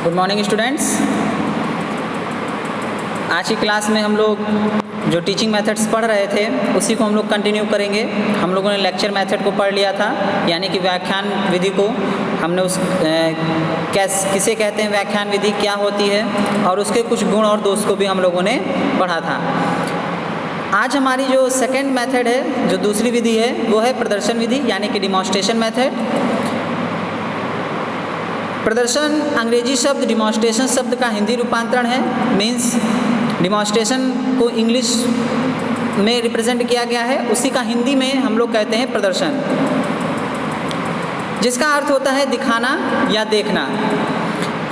Good morning students. आज की class में हम लोग जो टीचिंग मेथड्स पढ़ रहे थे उसी को हम लोग कंटिन्यू करेंगे। हम लोगों ने लेक्चर मेथड को पढ़ लिया था, यानी कि व्याख्यान विधि को हमने किसे कहते हैं, व्याख्यान विधि क्या होती है, और उसके कुछ गुण और दोष को भी हम लोगों ने पढ़ा था। आज हमारी जो सेकेंड मेथड है, जो दूसरी विधि है, वो है प्रदर्शन विधि, यानी कि डिमॉन्स्ट्रेशन मेथड। प्रदर्शन अंग्रेजी शब्द डिमॉन्स्ट्रेशन शब्द का हिंदी रूपांतरण है। मीन्स डिमॉन्स्ट्रेशन को इंग्लिश में रिप्रेजेंट किया गया है, उसी का हिंदी में हम लोग कहते हैं प्रदर्शन, जिसका अर्थ होता है दिखाना या देखना।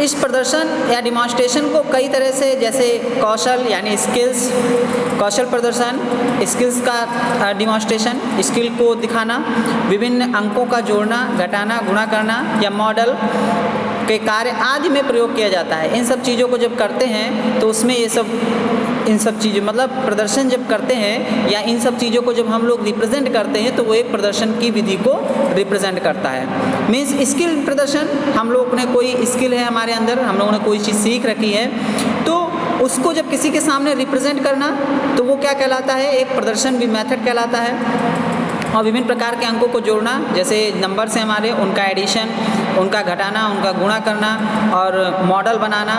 इस प्रदर्शन या डिमॉन्स्ट्रेशन को कई तरह से, जैसे कौशल यानी स्किल्स, कौशल प्रदर्शन, स्किल्स का डिमॉन्स्ट्रेशन, स्किल को दिखाना, विभिन्न अंकों का जोड़ना, घटाना, गुणा करना, या मॉडल के कार्य आदि में प्रयोग किया जाता है। इन सब चीज़ों को जब करते हैं तो उसमें इन सब चीज़ों मतलब प्रदर्शन जब करते हैं या इन सब चीज़ों को जब हम लोग रिप्रेजेंट करते हैं तो वो एक प्रदर्शन की विधि को रिप्रेजेंट करता है। मीन्स स्किल प्रदर्शन, हम लोग ने कोई स्किल है हमारे अंदर, हम लोगों ने कोई चीज़ सीख रखी है, तो उसको जब किसी के सामने रिप्रेजेंट करना तो वो क्या कहलाता है, एक प्रदर्शन भी मेथड कहलाता है। और विभिन्न प्रकार के अंकों को जोड़ना, जैसे नंबर से हमारे उनका एडिशन, उनका घटाना, उनका गुणा करना, और मॉडल बनाना,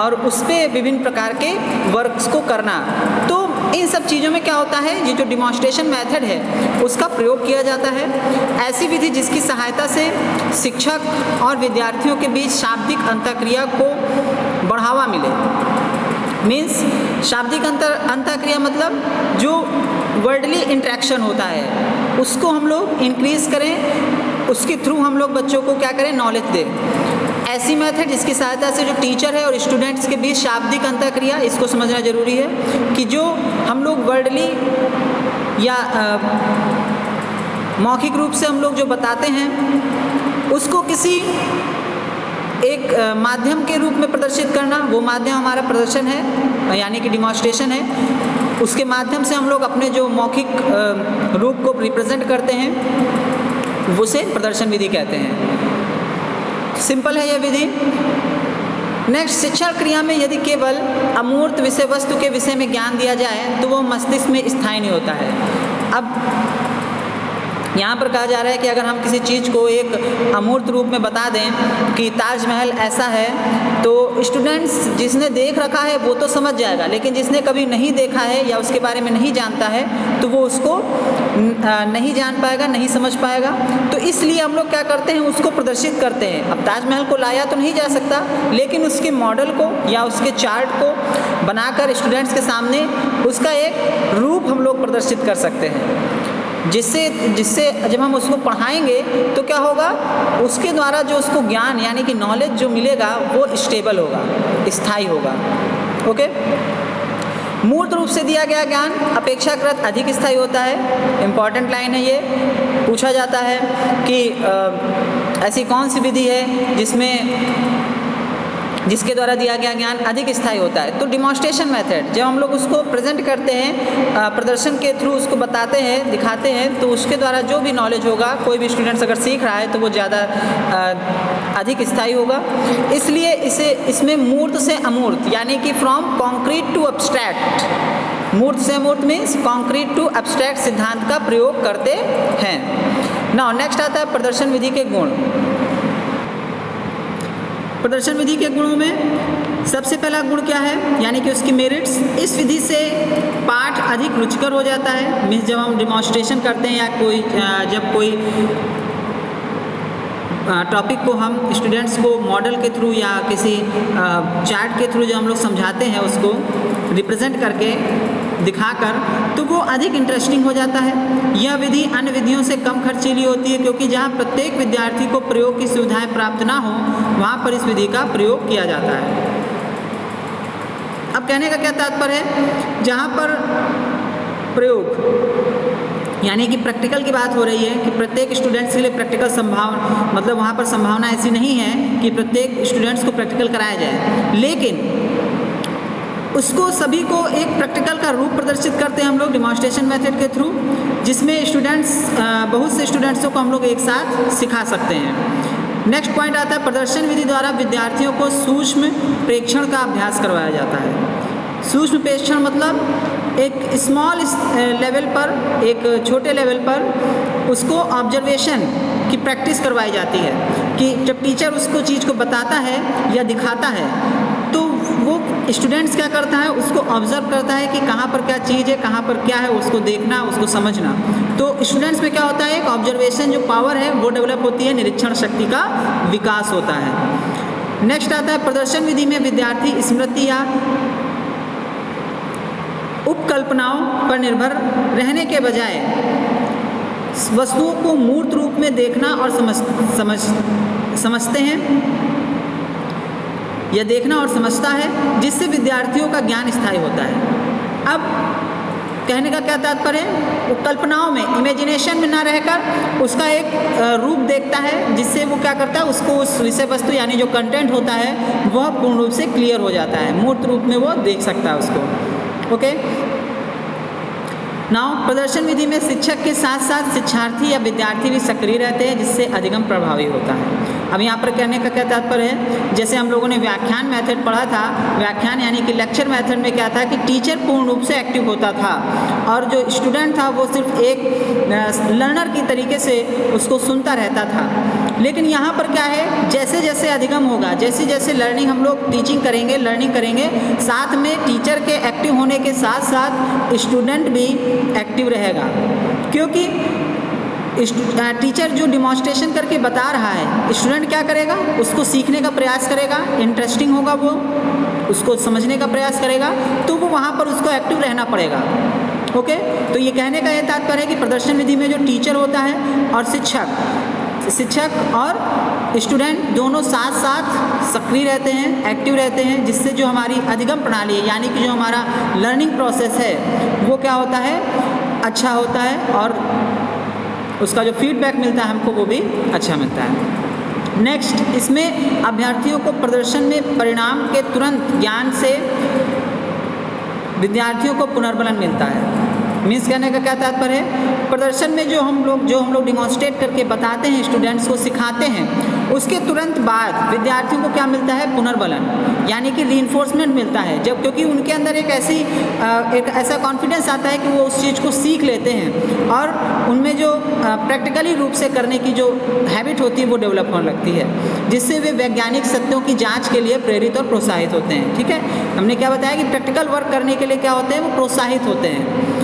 और उस पर विभिन्न प्रकार के वर्क्स को करना। तो इन सब चीज़ों में क्या होता है, ये जो डिमॉन्स्ट्रेशन मेथड है उसका प्रयोग किया जाता है। ऐसी विधि जिसकी सहायता से शिक्षक और विद्यार्थियों के बीच शाब्दिक अंतःक्रिया को बढ़ावा मिले। मीन्स शाब्दिक अंतःक्रिया मतलब जो वर्डली इंटरेक्शन होता है उसको हम लोग इंक्रीज करें, उसके थ्रू हम लोग बच्चों को क्या करें, नॉलेज दें। ऐसी मेथड जिसकी सहायता से जो टीचर है और स्टूडेंट्स के बीच शाब्दिक अंतःक्रिया, इसको समझना जरूरी है कि जो हम लोग वर्डली या मौखिक रूप से हम लोग जो बताते हैं उसको किसी एक माध्यम के रूप में प्रदर्शित करना, वो माध्यम हमारा प्रदर्शन है, यानी कि डिमॉन्स्ट्रेशन है। उसके माध्यम से हम लोग अपने जो मौखिक रूप को रिप्रेजेंट करते हैं उसे प्रदर्शन विधि कहते हैं। सिंपल है यह विधि। नेक्स्ट, शिक्षण क्रिया में यदि केवल अमूर्त विषय वस्तु के विषय में ज्ञान दिया जाए तो वो मस्तिष्क में स्थायी नहीं होता है। अब यहाँ पर कहा जा रहा है कि अगर हम किसी चीज़ को एक अमूर्त रूप में बता दें कि ताजमहल ऐसा है, तो स्टूडेंट्स जिसने देख रखा है वो तो समझ जाएगा, लेकिन जिसने कभी नहीं देखा है या उसके बारे में नहीं जानता है तो वो उसको नहीं जान पाएगा, नहीं समझ पाएगा। तो इसलिए हम लोग क्या करते हैं, उसको प्रदर्शित करते हैं। अब ताजमहल को लाया तो नहीं जा सकता, लेकिन उसके मॉडल को या उसके चार्ट को बनाकर स्टूडेंट्स के सामने उसका एक रूप हम लोग प्रदर्शित कर सकते हैं, जिससे जब हम उसको पढ़ाएंगे तो क्या होगा, उसके द्वारा जो उसको ज्ञान यानी कि नॉलेज जो मिलेगा वो स्टेबल होगा, स्थायी होगा। ओके। मूर्त रूप से दिया गया ज्ञान अपेक्षाकृत अधिक स्थायी होता है। इम्पॉर्टेंट लाइन है ये। पूछा जाता है कि ऐसी कौन सी विधि है जिसके द्वारा दिया गया ज्ञान अधिक स्थायी होता है। तो डिमॉन्स्ट्रेशन मेथड, जब हम लोग उसको प्रेजेंट करते हैं, प्रदर्शन के थ्रू उसको बताते हैं, दिखाते हैं, तो उसके द्वारा जो भी नॉलेज होगा, कोई भी स्टूडेंट्स अगर सीख रहा है तो वो ज़्यादा अधिक स्थायी होगा। इसलिए इसमें मूर्त से अमूर्त, यानी कि फ्रॉम कॉन्क्रीट टू एब्स्ट्रैक्ट, मूर्त से अमूर्त मीन्स कॉन्क्रीट टू एब्स्ट्रैक्ट सिद्धांत का प्रयोग करते हैं। नाउ नेक्स्ट आता है प्रदर्शन विधि के गुण। प्रदर्शन विधि के गुणों में सबसे पहला गुण क्या है, यानी कि उसकी मेरिट्स। इस विधि से पाठ अधिक रुचिकर हो जाता है। मीन्स जब हम डिमॉन्स्ट्रेशन करते हैं या जब कोई टॉपिक को हम स्टूडेंट्स को मॉडल के थ्रू या किसी चार्ट के थ्रू जो हम लोग समझाते हैं उसको रिप्रेजेंट करके दिखाकर, तो वो अधिक इंटरेस्टिंग हो जाता है। यह विधि अन्य विधियों से कम खर्चीली होती है, क्योंकि जहाँ प्रत्येक विद्यार्थी को प्रयोग की सुविधाएं प्राप्त ना हो वहाँ पर इस विधि का प्रयोग किया जाता है। अब कहने का क्या तात्पर्य है, जहाँ पर प्रयोग यानी कि प्रैक्टिकल की बात हो रही है कि प्रत्येक स्टूडेंट्स के लिए प्रैक्टिकल संभावना, मतलब वहाँ पर संभावना ऐसी नहीं है कि प्रत्येक स्टूडेंट्स को प्रैक्टिकल कराया जाए, लेकिन उसको सभी को एक प्रैक्टिकल का रूप प्रदर्शित करते हैं हम लोग डिमॉन्स्ट्रेशन मेथड के थ्रू, जिसमें स्टूडेंट्स बहुत से स्टूडेंट्सों को हम लोग एक साथ सिखा सकते हैं। नेक्स्ट पॉइंट आता है प्रदर्शन विधि द्वारा विद्यार्थियों को सूक्ष्म प्रेक्षण का अभ्यास करवाया जाता है। सूक्ष्म प्रेक्षण मतलब एक स्मॉल लेवल पर, एक छोटे लेवल पर उसको ऑब्जर्वेशन की प्रैक्टिस करवाई जाती है कि जब टीचर उसको चीज़ को बताता है या दिखाता है तो वो स्टूडेंट्स क्या करता है, उसको ऑब्जर्व करता है कि कहाँ पर क्या चीज़ है, कहाँ पर क्या है, उसको देखना, उसको समझना। तो स्टूडेंट्स में क्या होता है, एक ऑब्जर्वेशन जो पावर है वो डेवलप होती है, निरीक्षण शक्ति का विकास होता है। नेक्स्ट आता है प्रदर्शन विधि में विद्यार्थी स्मृति या उपकल्पनाओं पर निर्भर रहने के बजाय वस्तुओं को मूर्त रूप में देखना और समझते हैं या देखना और समझता है, जिससे विद्यार्थियों का ज्ञान स्थायी होता है। अब कहने का क्या तात्पर्य है, वो कल्पनाओं में, इमेजिनेशन में ना रहकर उसका एक रूप देखता है, जिससे वो क्या करता है, उसको उस विषय वस्तु यानी जो कंटेंट होता है वह पूर्ण रूप से क्लियर हो जाता है, मूर्त रूप में वो देख सकता है उसको। ओके, नाउ प्रदर्शन विधि में शिक्षक के साथ साथ शिक्षार्थी या विद्यार्थी भी सक्रिय रहते हैं, जिससे अधिगम प्रभावी होता है। अब यहाँ पर कहने का क्या तात्पर्य है, जैसे हम लोगों ने व्याख्यान मेथड पढ़ा था, व्याख्यान यानी कि लेक्चर मेथड में क्या था कि टीचर पूर्ण रूप से एक्टिव होता था और जो स्टूडेंट था वो सिर्फ एक लर्नर की तरीके से उसको सुनता रहता था। लेकिन यहाँ पर क्या है, जैसे जैसे अधिगम होगा, जैसे जैसे लर्निंग हम लोग टीचिंग करेंगे, लर्निंग करेंगे, साथ में टीचर के एक्टिव होने के साथ साथ स्टूडेंट भी एक्टिव रहेगा, क्योंकि टीचर जो डिमॉन्स्ट्रेशन करके बता रहा है, स्टूडेंट क्या करेगा, उसको सीखने का प्रयास करेगा, इंटरेस्टिंग होगा वो, उसको समझने का प्रयास करेगा, तो वो वहाँ पर उसको एक्टिव रहना पड़ेगा। ओके, तो ये कहने का ये तात्पर्य है कि प्रदर्शन विधि में जो टीचर होता है और शिक्षक और स्टूडेंट दोनों साथ साथ सक्रिय रहते हैं, एक्टिव रहते हैं, जिससे जो हमारी अधिगम प्रणाली है यानी कि जो हमारा लर्निंग प्रोसेस है वो क्या होता है, अच्छा होता है और उसका जो फीडबैक मिलता है हमको वो भी अच्छा मिलता है। नेक्स्ट, इसमें अभ्यर्थियों को प्रदर्शन में परिणाम के तुरंत ज्ञान से विद्यार्थियों को पुनर्बलन मिलता है। मीन्स कहने का क्या तात्पर्य है, प्रदर्शन में जो हम लोग डिमॉन्स्ट्रेट करके बताते हैं, स्टूडेंट्स को सिखाते हैं, उसके तुरंत बाद विद्यार्थियों को क्या मिलता है, पुनर्बलन यानी कि रीइंफोर्समेंट मिलता है, जब क्योंकि उनके अंदर एक ऐसा कॉन्फिडेंस आता है कि वो उस चीज़ को सीख लेते हैं और उनमें जो प्रैक्टिकली रूप से करने की जो हैबिट होती है वो डेवलप होने लगती है, जिससे वे वैज्ञानिक सत्यों की जाँच के लिए प्रेरित और प्रोत्साहित होते हैं। ठीक है, हमने क्या बताया कि प्रैक्टिकल वर्क करने के लिए क्या होते हैं, वो प्रोत्साहित होते हैं,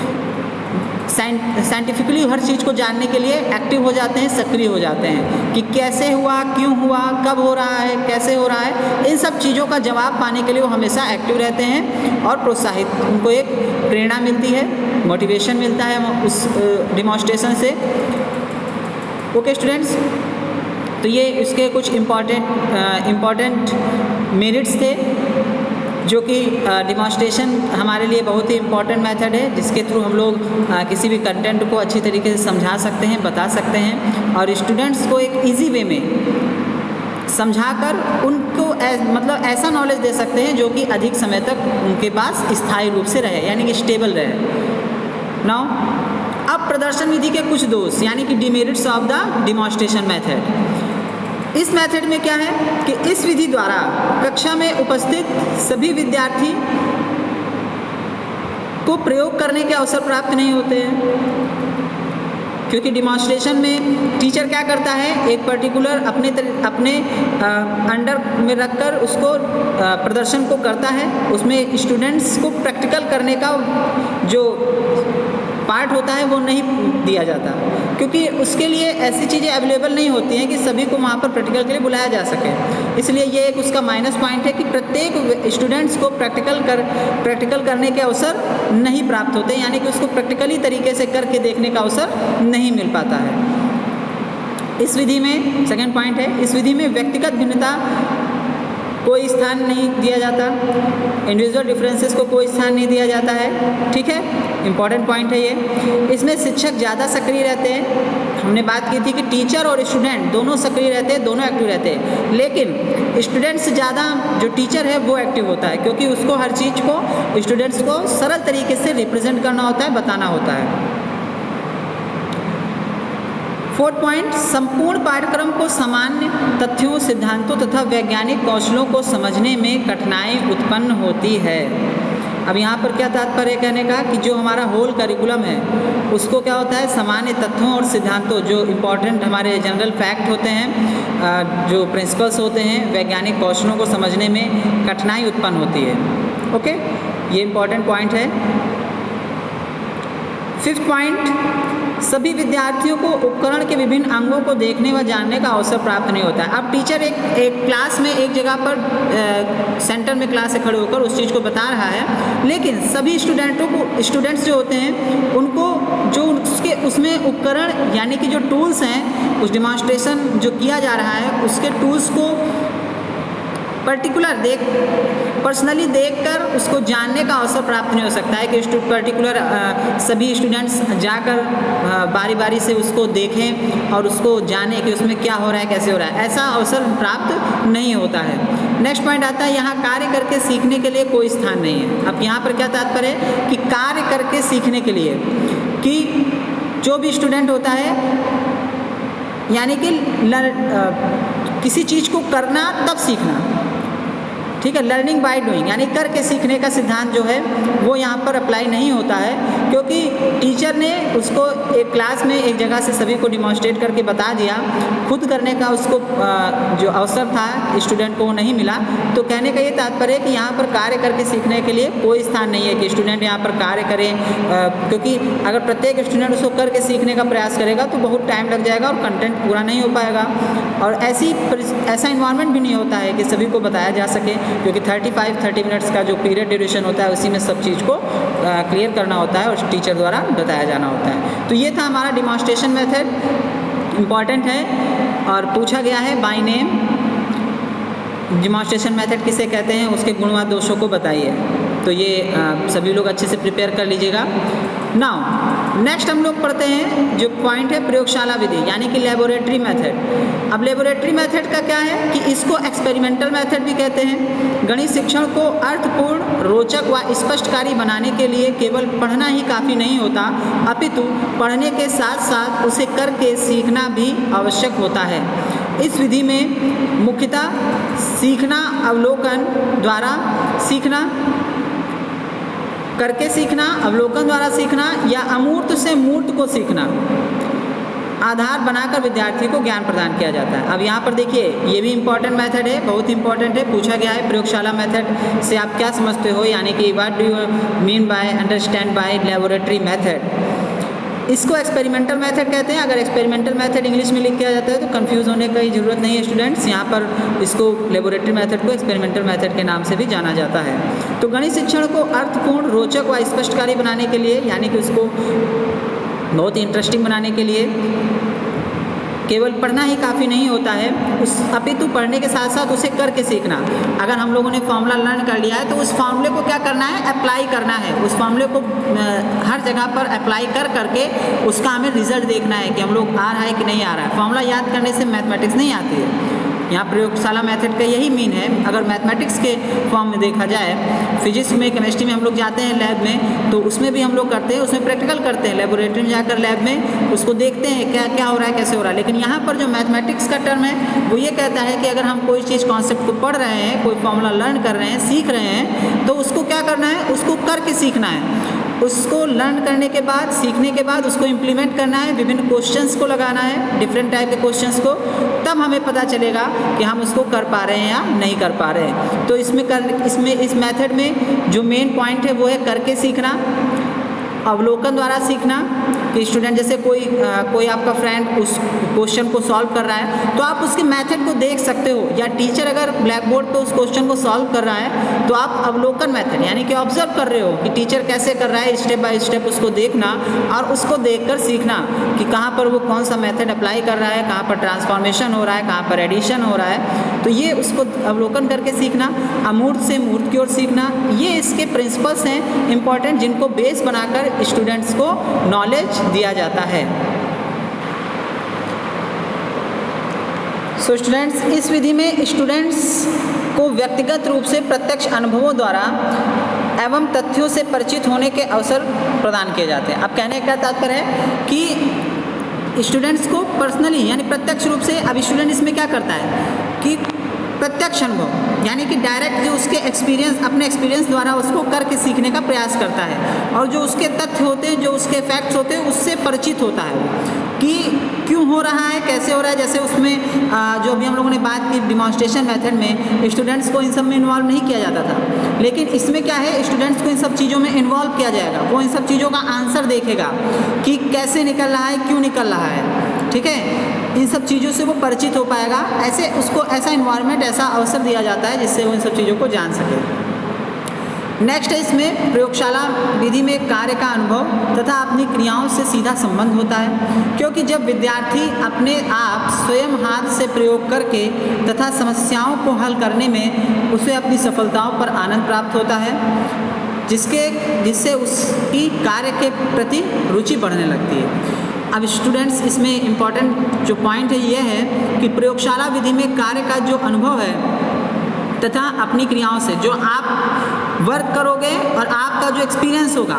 साइंटिफिकली हर चीज़ को जानने के लिए एक्टिव हो जाते हैं, सक्रिय हो जाते हैं कि कैसे हुआ, क्यों हुआ, कब हो रहा है, कैसे हो रहा है, इन सब चीज़ों का जवाब पाने के लिए वो हमेशा एक्टिव रहते हैं और प्रोत्साहित, उनको एक प्रेरणा मिलती है, मोटिवेशन मिलता है उस डिमॉन्स्ट्रेशन से। ओके स्टूडेंट्स, तो ये इसके कुछ इम्पॉर्टेंट मेरिट्स थे जो कि डिमॉन्स्ट्रेशन हमारे लिए बहुत ही इम्पॉर्टेंट मेथड है, जिसके थ्रू हम लोग किसी भी कंटेंट को अच्छी तरीके से समझा सकते हैं, बता सकते हैं और स्टूडेंट्स को एक इजी वे में समझाकर उनको मतलब ऐसा नॉलेज दे सकते हैं जो कि अधिक समय तक उनके पास स्थायी रूप से रहे, यानी कि स्टेबल रहे। नाउ अब प्रदर्शन विधि के कुछ दोष यानी कि demerits of the demonstration method. इस मेथड में क्या है कि इस विधि द्वारा कक्षा में उपस्थित सभी विद्यार्थी को प्रयोग करने के अवसर प्राप्त नहीं होते हैं, क्योंकि डिमॉन्स्ट्रेशन में टीचर क्या करता है, एक पर्टिकुलर अपने अंडर में रखकर उसको प्रदर्शन को करता है, उसमें स्टूडेंट्स को प्रैक्टिकल करने का जो पार्ट होता है वो नहीं दिया जाता, क्योंकि उसके लिए ऐसी चीज़ें अवेलेबल नहीं होती हैं कि सभी को वहाँ पर प्रैक्टिकल के लिए बुलाया जा सके। इसलिए ये एक उसका माइनस पॉइंट है कि प्रत्येक स्टूडेंट्स को प्रैक्टिकल करने के अवसर नहीं प्राप्त होते, यानी कि उसको प्रैक्टिकली तरीके से करके देखने का अवसर नहीं मिल पाता है। इस विधि में सेकेंड पॉइंट है, इस विधि में व्यक्तिगत भिन्नता कोई स्थान नहीं दिया जाता, इंडिविजुअल डिफरेंसेस को कोई स्थान नहीं दिया जाता है। ठीक है, इम्पॉर्टेंट पॉइंट है ये। इसमें शिक्षक ज़्यादा सक्रिय रहते हैं, हमने बात की थी कि टीचर और स्टूडेंट दोनों सक्रिय रहते हैं, दोनों एक्टिव रहते हैं, लेकिन स्टूडेंट से ज़्यादा जो टीचर है वो एक्टिव होता है, क्योंकि उसको हर चीज़ को स्टूडेंट्स को सरल तरीके से रिप्रेजेंट करना होता है, बताना होता है। 4th पॉइंट, संपूर्ण पाठ्यक्रम को सामान्य तथ्यों, सिद्धांतों तथा वैज्ञानिक कौशलों को समझने में कठिनाई उत्पन्न होती है। अब यहाँ पर क्या तात्पर्य है कहने का कि जो हमारा होल करिकुलम है उसको क्या होता है, सामान्य तथ्यों और सिद्धांतों, जो इम्पोर्टेंट हमारे जनरल फैक्ट होते हैं, जो प्रिंसिपल्स होते हैं, वैज्ञानिक कौशलों को समझने में कठिनाई उत्पन्न होती है। ओके, ये इम्पोर्टेंट पॉइंट है। 5th पॉइंट, सभी विद्यार्थियों को उपकरण के विभिन्न अंगों को देखने व जानने का अवसर प्राप्त नहीं होता है। अब टीचर एक क्लास में एक जगह पर सेंटर में क्लास से खड़े होकर उस चीज़ को बता रहा है, लेकिन सभी स्टूडेंट्स जो होते हैं उनको जो उसमें उपकरण यानी कि जो टूल्स हैं, उस डिमॉन्स्ट्रेशन जो किया जा रहा है उसके टूल्स को पर्सनली देखकर उसको जानने का अवसर प्राप्त नहीं हो सकता है कि पर्टिकुलर सभी स्टूडेंट्स जाकर बारी बारी से उसको देखें और उसको जानें कि उसमें क्या हो रहा है, कैसे हो रहा है, ऐसा अवसर प्राप्त नहीं होता है। नेक्स्ट पॉइंट आता है, यहाँ कार्य करके सीखने के लिए कोई स्थान नहीं है। अब यहाँ पर क्या तात्पर्य है कि कार्य करके सीखने के लिए, कि जो भी स्टूडेंट होता है यानी कि किसी चीज़ को करना तब सीखना, ठीक है, लर्निंग बाय डूइंग, यानी करके सीखने का सिद्धांत जो है वो यहाँ पर अप्लाई नहीं होता है, क्योंकि टीचर ने उसको एक क्लास में एक जगह से सभी को डिमॉन्स्ट्रेट करके बता दिया, खुद करने का उसको जो अवसर था स्टूडेंट को वो नहीं मिला। तो कहने का ये तात्पर्य है कि यहाँ पर कार्य करके सीखने के लिए कोई स्थान नहीं है कि स्टूडेंट यहाँ पर कार्य करें, क्योंकि अगर प्रत्येक स्टूडेंट उसको करके सीखने का प्रयास करेगा तो बहुत टाइम लग जाएगा और कंटेंट पूरा नहीं हो पाएगा, और ऐसा इन्वायरमेंट भी नहीं होता है कि सभी को बताया जा सके, क्योंकि 30 मिनट्स का जो पीरियड ड्यूरेशन होता है उसी में सब चीज़ को क्लियर करना होता है और टीचर द्वारा बताया जाना होता है। तो ये था हमारा डिमॉन्स्ट्रेशन मेथड, इम्पॉर्टेंट है और पूछा गया है बाय नेम। डिमॉन्स्ट्रेशन मेथड किसे कहते हैं, उसके गुण व दोषों को बताइए। तो ये सभी लोग अच्छे से प्रिपेयर कर लीजिएगा। नाउ नेक्स्ट हम लोग पढ़ते हैं जो पॉइंट है प्रयोगशाला विधि, यानी कि लेबोरेटरी मेथड। अब लेबोरेटरी मेथड का क्या है कि इसको एक्सपेरिमेंटल मेथड भी कहते हैं। गणित शिक्षण को अर्थपूर्ण, रोचक व स्पष्टकारी बनाने के लिए केवल पढ़ना ही काफ़ी नहीं होता, अपितु पढ़ने के साथ साथ उसे करके सीखना भी आवश्यक होता है। इस विधि में मुख्यतः सीखना, अवलोकन द्वारा सीखना, करके सीखना, अवलोकन द्वारा सीखना या अमूर्त से मूर्त को सीखना आधार बनाकर विद्यार्थी को ज्ञान प्रदान किया जाता है। अब यहाँ पर देखिए ये भी इम्पॉर्टेंट मेथड है, बहुत इंपॉर्टेंट है, पूछा गया है प्रयोगशाला मेथड से आप क्या समझते हो, यानी कि what do you mean by, understand by laboratory method. इसको एक्सपेरिमेंटल मेथड कहते हैं। अगर एक्सपेरिमेंटल मेथड इंग्लिश में लिख किया जाता है तो कंफ्यूज होने की ज़रूरत नहीं है स्टूडेंट्स, यहाँ पर इसको लेबोरेटरी मेथड को एक्सपेरिमेंटल मेथड के नाम से भी जाना जाता है। तो गणित शिक्षण को अर्थपूर्ण, रोचक व स्पष्टकारी बनाने के लिए, यानी कि उसको बहुत ही इंटरेस्टिंग बनाने के लिए केवल पढ़ना ही काफ़ी नहीं होता है, अपितु पढ़ने के साथ साथ उसे करके सीखना। अगर हम लोगों ने फॉर्मूला लर्न कर लिया है तो उस फॉर्मूले को क्या करना है, अप्लाई करना है। उस फॉर्मूले को हर जगह पर अप्लाई कर करके उसका हमें रिजल्ट देखना है कि हम लोग आ रहा है कि नहीं आ रहा है। फॉर्मूला याद करने से मैथमेटिक्स नहीं आती है। यहाँ प्रयोगशाला मेथड का यही मीन है। अगर मैथमेटिक्स के फॉर्म में देखा जाए, फिजिक्स में, केमिस्ट्री में हम लोग जाते हैं लैब में, तो उसमें भी हम लोग करते हैं, उसमें प्रैक्टिकल करते हैं, लेबोरेटरी में जाकर लैब में उसको देखते हैं क्या क्या हो रहा है, कैसे हो रहा है। लेकिन यहाँ पर जो मैथमेटिक्स का टर्म है वो ये कहता है कि अगर हम कोई चीज़ कॉन्सेप्ट को पढ़ रहे हैं, कोई फॉर्मूला लर्न कर रहे हैं, सीख रहे हैं, तो उसको क्या करना है, उसको करके सीखना है। उसको लर्न करने के बाद, सीखने के बाद उसको इम्प्लीमेंट करना है, विभिन्न क्वेश्चंस को लगाना है, डिफरेंट टाइप के क्वेश्चंस को, तब हमें पता चलेगा कि हम उसको कर पा रहे हैं या नहीं कर पा रहे हैं। तो इस मेथड में जो मेन पॉइंट है वो है करके सीखना, अवलोकन द्वारा सीखना, कि स्टूडेंट जैसे कोई आपका फ्रेंड उस क्वेश्चन को सॉल्व कर रहा है तो आप उसके मेथड को देख सकते हो, या टीचर अगर ब्लैक बोर्ड पे उस क्वेश्चन को सॉल्व कर रहा है तो आप अवलोकन मेथड यानी कि ऑब्जर्व कर रहे हो कि टीचर कैसे कर रहा है, स्टेप बाय स्टेप उसको देखना और उसको देखकर सीखना कि कहाँ पर वो कौन सा मेथड अप्लाई कर रहा है, कहाँ पर ट्रांसफॉर्मेशन हो रहा है, कहाँ पर एडिशन हो रहा है। तो ये उसको अवलोकन करके सीखना, अमूर्त से मूर्त की ओर सीखना, ये इसके प्रिंसिपल्स हैं इंपॉर्टेंट, जिनको बेस बनाकर स्टूडेंट्स को नॉलेज दिया जाता है। सो स्टूडेंट्स, इस विधि में स्टूडेंट्स को व्यक्तिगत रूप से प्रत्यक्ष अनुभवों द्वारा एवं तथ्यों से परिचित होने के अवसर प्रदान किए जाते हैं। अब कहने का तात्पर्य है कि स्टूडेंट्स को पर्सनली यानी प्रत्यक्ष रूप से, अब स्टूडेंट इसमें क्या करता है कि प्रत्यक्ष अनुभव यानी कि डायरेक्ट जो उसके एक्सपीरियंस, अपने एक्सपीरियंस द्वारा उसको करके सीखने का प्रयास करता है, और जो उसके तथ्य होते हैं, जो उसके फैक्ट्स होते हैं, उससे परिचित होता है कि क्यों हो रहा है, कैसे हो रहा है। जैसे उसमें जो अभी हम लोगों ने बात की डिमॉन्स्ट्रेशन मेथड में, स्टूडेंट्स को इन सब में इन्वॉल्व नहीं किया जाता था, लेकिन इसमें क्या है, स्टूडेंट्स को इन सब चीज़ों में इन्वॉल्व किया जाएगा। वो इन सब चीज़ों का आंसर देखेगा कि कैसे निकल रहा है, क्यों निकल रहा है, ठीक है। इन सब चीज़ों से वो परिचित हो पाएगा। ऐसे उसको ऐसा इन्वायरमेंट, ऐसा अवसर दिया जाता है जिससे वो इन सब चीज़ों को जान सके। नेक्स्ट है इसमें प्रयोगशाला विधि में कार्य का अनुभव तथा अपनी क्रियाओं से सीधा संबंध होता है, क्योंकि जब विद्यार्थी अपने आप स्वयं हाथ से प्रयोग करके तथा समस्याओं को हल करने में उसे अपनी सफलताओं पर आनंद प्राप्त होता है, जिससे उसकी कार्य के प्रति रुचि बढ़ने लगती है। अब स्टूडेंट्स, इसमें इम्पॉर्टेंट जो पॉइंट है ये है कि प्रयोगशाला विधि में कार्य का जो अनुभव है तथा अपनी क्रियाओं से, जो आप वर्क करोगे और आपका जो एक्सपीरियंस होगा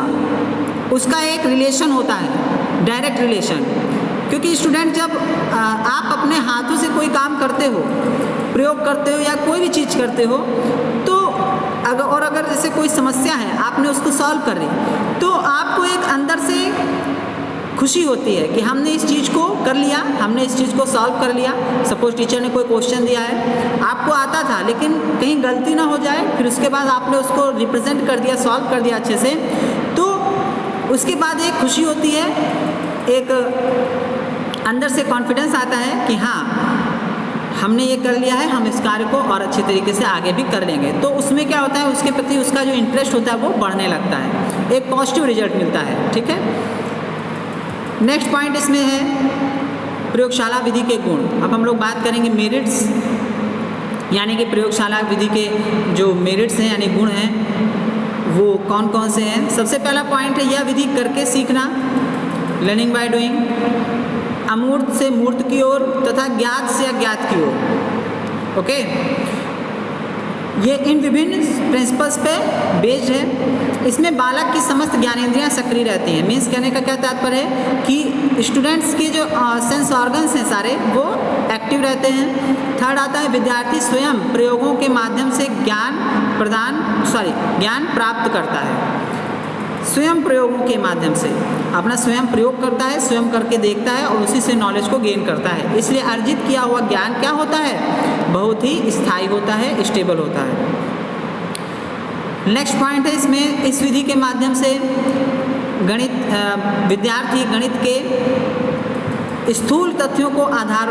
उसका एक रिलेशन होता है, डायरेक्ट रिलेशन। क्योंकि स्टूडेंट, जब आप अपने हाथों से कोई काम करते हो, प्रयोग करते हो या कोई भी चीज़ करते हो, तो अगर जैसे कोई समस्या है, आपने उसको सॉल्व कर ली, तो आपको एक अंदर से खुशी होती है कि हमने इस चीज़ को कर लिया, हमने इस चीज़ को सॉल्व कर लिया। सपोज टीचर ने कोई क्वेश्चन दिया है, आपको आता था लेकिन कहीं गलती ना हो जाए, फिर उसके बाद आपने उसको रिप्रेजेंट कर दिया, सॉल्व कर दिया अच्छे से, तो उसके बाद एक खुशी होती है, एक अंदर से कॉन्फिडेंस आता है कि हाँ, हमने ये कर लिया है, हम इस कार्य को और अच्छे तरीके से आगे भी कर लेंगे। तो उसमें क्या होता है, उसके प्रति उसका जो इंटरेस्ट होता है वो बढ़ने लगता है, एक पॉजिटिव रिजल्ट मिलता है, ठीक है। नेक्स्ट पॉइंट इसमें है प्रयोगशाला विधि के गुण। अब हम लोग बात करेंगे मेरिट्स, यानी कि प्रयोगशाला विधि के जो मेरिट्स हैं यानी गुण हैं वो कौन कौन से हैं। सबसे पहला पॉइंट है यह विधि करके सीखना, लर्निंग बाय डूइंग, अमूर्त से मूर्त की ओर तथा ज्ञात से अज्ञात की ओर। ओके, ये इन विभिन्न प्रिंसिपल्स पे बेस्ड है। इसमें बालक की समस्त ज्ञानेंद्रियां सक्रिय रहती हैं। मीन्स कहने का क्या तात्पर्य है कि स्टूडेंट्स के जो सेंस ऑर्गन्स हैं सारे वो एक्टिव रहते हैं। थर्ड आता है विद्यार्थी स्वयं प्रयोगों के माध्यम से ज्ञान प्राप्त करता है। स्वयं प्रयोगों के माध्यम से अपना स्वयं प्रयोग करता है, स्वयं करके देखता है और उसी से नॉलेज को गेन करता है। इसलिए अर्जित किया हुआ ज्ञान क्या होता है, बहुत ही स्थायी होता है, स्टेबल होता है। नेक्स्ट पॉइंट है इसमें, इस विधि के माध्यम से विद्यार्थी गणित के स्थूल तथ्यों को आधार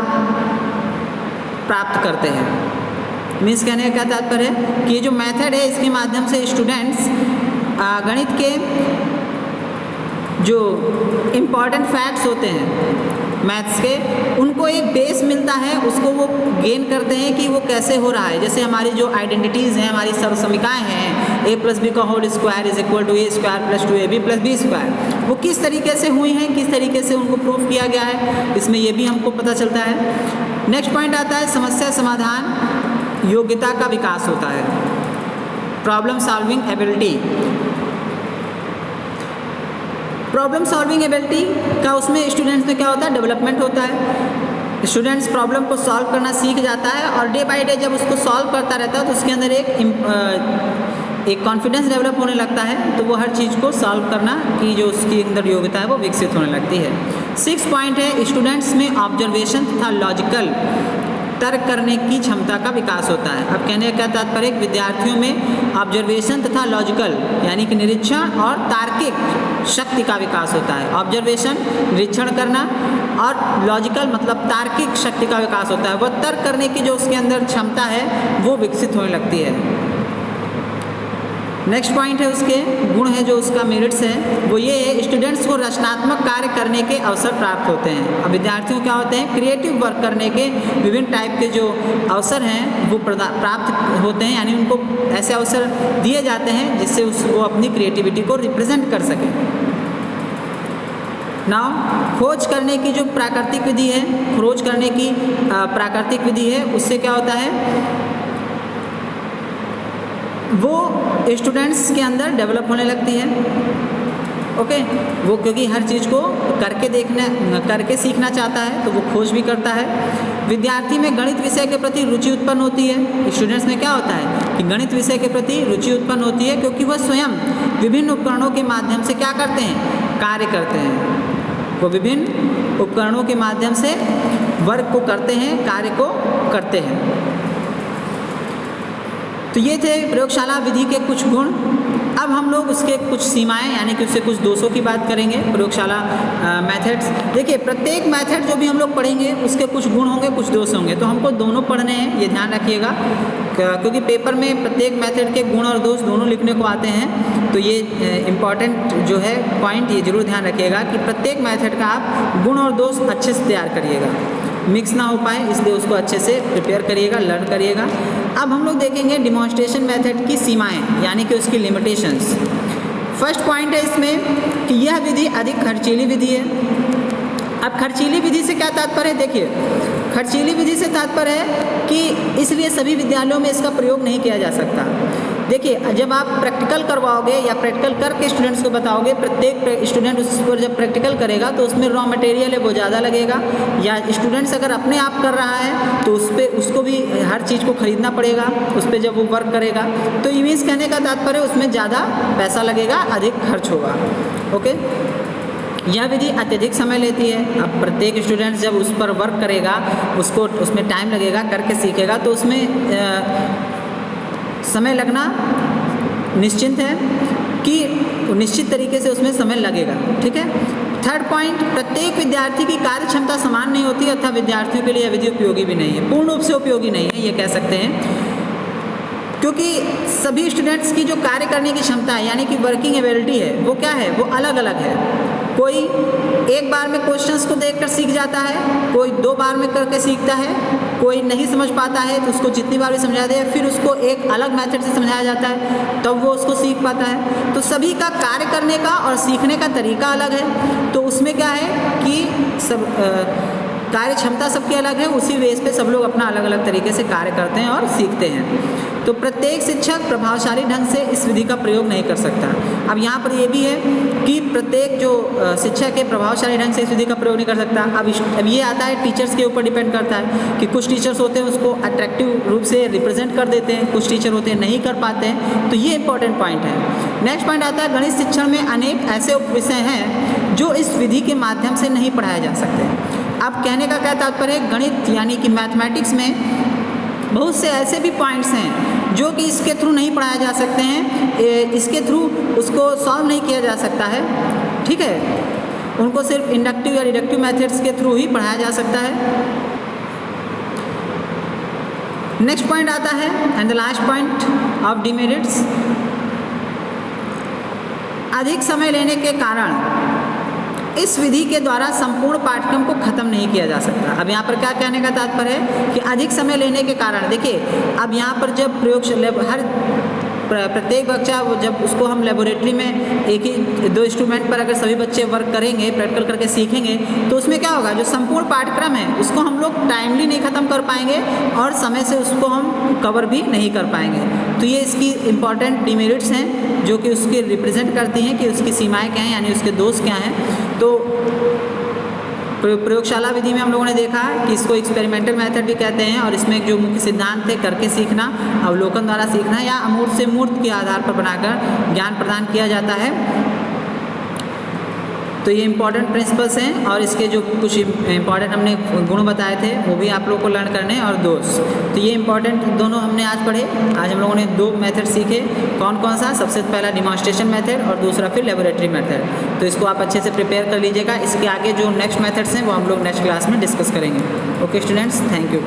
प्राप्त करते हैं। मीन्स कहने का तात्पर्य है कि ये जो मेथड है इसके माध्यम से स्टूडेंट्स गणित के जो इम्पॉर्टेंट फैक्ट्स होते हैं मैथ्स के, उनको एक बेस मिलता है, उसको वो गेन करते हैं कि वो कैसे हो रहा है। जैसे हमारी जो आइडेंटिटीज़ हैं, हमारी सर्वसमीकाएँ हैं, a + b का whole square is equal to a² + 2ab + b square, वो किस तरीके से हुई हैं, किस तरीके से उनको प्रूफ किया गया है, इसमें ये भी हमको पता चलता है। नेक्स्ट पॉइंट आता है समस्या समाधान योग्यता का विकास होता है, problem solving ability. Problem solving ability का उसमें स्टूडेंट्स में क्या होता है, डेवलपमेंट होता है। स्टूडेंट्स प्रॉब्लम को सॉल्व करना सीख जाता है और डे बाय डे जब उसको सॉल्व करता रहता है तो उसके अंदर एक कॉन्फिडेंस डेवलप होने लगता है, तो वो हर चीज़ को सॉल्व करना की जो उसकी अंदर योग्यता है वो विकसित होने लगती है। 6 पॉइंट है स्टूडेंट्स में ऑब्जर्वेशन तथा लॉजिकल तर्क करने की क्षमता का विकास होता है। अब कहने का तात्पर्य विद्यार्थियों में ऑब्जर्वेशन तथा लॉजिकल यानी कि निरीक्षण और तार्किक शक्ति का विकास होता है। ऑब्जर्वेशन निरीक्षण करना और लॉजिकल मतलब तार्किक शक्ति का विकास होता है। वह तर्क करने की जो उसके अंदर क्षमता है वो विकसित होने लगती है। नेक्स्ट पॉइंट है उसके गुण है जो उसका मेरिट्स है वो ये है स्टूडेंट्स को रचनात्मक कार्य करने के अवसर प्राप्त होते हैं। अब विद्यार्थियों क्या होते हैं, क्रिएटिव वर्क करने के विभिन्न टाइप के जो अवसर हैं वो प्राप्त होते हैं, यानी उनको ऐसे अवसर दिए जाते हैं जिससे वो अपनी क्रिएटिविटी को रिप्रेजेंट कर सकें। नाउ खोज करने की जो प्राकृतिक विधि है, खोज करने की प्राकृतिक विधि है, उससे क्या होता है वो स्टूडेंट्स के अंदर डेवलप होने लगती है ओके। वो क्योंकि हर चीज़ को करके सीखना चाहता है, तो वो खोज भी करता है। विद्यार्थी में गणित विषय के प्रति रुचि उत्पन्न होती है। स्टूडेंट्स में क्या होता है कि गणित विषय के प्रति रुचि उत्पन्न होती है, क्योंकि वह स्वयं विभिन्न उपकरणों के माध्यम से क्या करते हैं, कार्य करते हैं। वो विभिन्न उपकरणों के माध्यम से वर्क को करते हैं, कार्य को करते हैं। तो ये थे प्रयोगशाला विधि के कुछ गुण। अब हम लोग उसके कुछ सीमाएं यानी कि उससे कुछ दोषों की बात करेंगे। प्रयोगशाला मेथड्स, देखिए प्रत्येक मेथड जो भी हम लोग पढ़ेंगे उसके कुछ गुण होंगे, कुछ दोष होंगे, तो हमको दोनों पढ़ने हैं, ये ध्यान रखिएगा, क्योंकि पेपर में प्रत्येक मेथड के गुण और दोष दोनों लिखने को आते हैं। तो ये इम्पॉर्टेंट जो है पॉइंट, ये जरूर ध्यान रखिएगा कि प्रत्येक मेथड का आप गुण और दोष अच्छे से तैयार करिएगा, मिक्स ना हो पाए, इसलिए उसको अच्छे से प्रिपेयर करिएगा, लर्न करिएगा। अब हम लोग देखेंगे डिमॉन्स्ट्रेशन मेथड की सीमाएं यानी कि उसकी लिमिटेशंस। फर्स्ट पॉइंट है इसमें कि यह विधि अधिक खर्चीली विधि है। अब खर्चीली विधि से क्या तात्पर्य है, देखिए खर्चीली विधि से तात्पर्य है कि इसलिए सभी विद्यालयों में इसका प्रयोग नहीं किया जा सकता। देखिए जब आप प्रैक्टिकल करवाओगे या प्रैक्टिकल करके स्टूडेंट्स को बताओगे, प्रत्येक स्टूडेंट उस पर जब प्रैक्टिकल करेगा तो उसमें रॉ मटेरियल है वो ज़्यादा लगेगा, या स्टूडेंट्स अगर अपने आप कर रहा है तो उस पर उसको भी हर चीज़ को खरीदना पड़ेगा, उस पर जब वो वर्क करेगा। तो इमेज कहने का तात्पर्य उसमें ज़्यादा पैसा लगेगा, अधिक खर्च होगा। ओके, यह विधि अत्यधिक समय लेती है। अब प्रत्येक स्टूडेंट जब उस पर वर्क करेगा, उसको उसमें टाइम लगेगा, करके सीखेगा, तो उसमें समय लगना निश्चित है कि निश्चित तरीके से उसमें समय लगेगा। ठीक है। थर्ड पॉइंट, प्रत्येक विद्यार्थी की कार्य क्षमता समान नहीं होती, अतः विद्यार्थियों के लिए यह विधि उपयोगी भी नहीं है, पूर्ण रूप से उपयोगी नहीं है, ये कह सकते हैं, क्योंकि सभी स्टूडेंट्स की जो कार्य करने की क्षमता है यानी कि वर्किंग एबिलिटी है वो क्या है, वो अलग अलग है। कोई एक बार में क्वेश्चंस को देखकर सीख जाता है, कोई 2 बार में करके सीखता है, कोई नहीं समझ पाता है तो उसको जितनी बार भी समझा दे, फिर उसको एक अलग मेथड से समझाया जाता है तब वो उसको सीख पाता है। तो सभी का कार्य करने का और सीखने का तरीका अलग है, तो उसमें क्या है कि सब कार्य क्षमता सबकी अलग है, उसी बेस पे सब लोग अपना अलग अलग तरीके से कार्य करते हैं और सीखते हैं। तो प्रत्येक शिक्षक प्रभावशाली ढंग से इस विधि का प्रयोग नहीं कर सकता। अब यहाँ पर ये भी है कि प्रत्येक जो शिक्षक है प्रभावशाली ढंग से इस विधि का प्रयोग नहीं कर सकता। अब ये आता है टीचर्स के ऊपर डिपेंड करता है कि कुछ टीचर्स होते हैं उसको अट्रैक्टिव रूप से रिप्रेजेंट कर देते हैं, कुछ टीचर होते हैं नहीं कर पाते हैं, तो ये इंपॉर्टेंट पॉइंट है। नेक्स्ट पॉइंट आता है गणित शिक्षण में अनेक ऐसे उपविषय हैं जो इस विधि के माध्यम से नहीं पढ़ाए जा सकते। अब कहने का क्या तात्पर्य है, गणित यानी कि मैथमेटिक्स में बहुत से ऐसे भी पॉइंट्स हैं जो कि इसके थ्रू नहीं पढ़ाए जा सकते हैं, इसके थ्रू उसको सॉल्व नहीं किया जा सकता है। ठीक है, उनको सिर्फ इंडक्टिव या डिडक्टिव मेथड्स के थ्रू ही पढ़ाया जा सकता है। नेक्स्ट पॉइंट आता है and the last point of demerits, अधिक समय लेने के कारण इस विधि के द्वारा संपूर्ण पाठ्यक्रम को खत्म नहीं किया जा सकता। अब यहाँ पर क्या कहने का तात्पर्य है कि अधिक समय लेने के कारण, देखिए अब यहाँ पर जब हर प्रत्येक बच्चा जब उसको हम लेबोरेटरी में एक ही 2 इंस्ट्रूमेंट पर अगर सभी बच्चे वर्क करेंगे, प्रैक्टिकल करके सीखेंगे, तो उसमें क्या होगा, जो संपूर्ण पाठ्यक्रम है उसको हम लोग टाइमली नहीं ख़त्म कर पाएंगे और समय से उसको हम कवर भी नहीं कर पाएंगे। तो ये इसकी इम्पॉर्टेंट डिमेरिट्स हैं जो कि उसके रिप्रेजेंट करती हैं कि उसकी सीमाएँ क्या हैं यानी उसके दोष क्या हैं। तो प्रयोगशाला विधि में हम लोगों ने देखा कि इसको एक्सपेरिमेंटल मेथड भी कहते हैं और इसमें जो मुख्य सिद्धांत थे करके सीखना, अवलोकन द्वारा सीखना या अमूर्त से मूर्त के आधार पर बनाकर ज्ञान प्रदान किया जाता है। तो ये इंपॉर्टेंट प्रिंसिपल्स हैं और इसके जो कुछ इंपॉर्टेंट हमने गुण बताए थे वो भी आप लोगों को लर्न करने और दोष। तो ये इंपॉर्टेंट दोनों हमने आज पढ़े। आज हम लोगों ने 2 मेथड सीखे, कौन कौन सा, सबसे पहला डिमॉन्स्ट्रेशन मेथड और दूसरा फिर लेबोरेटरी मेथड। तो इसको आप अच्छे से प्रिपेयर कर लीजिएगा। इसके आगे जो नेक्स्ट मेथड्स हैं वो हम लोग नेक्स्ट क्लास में डिस्कस करेंगे। Okay students, thank you.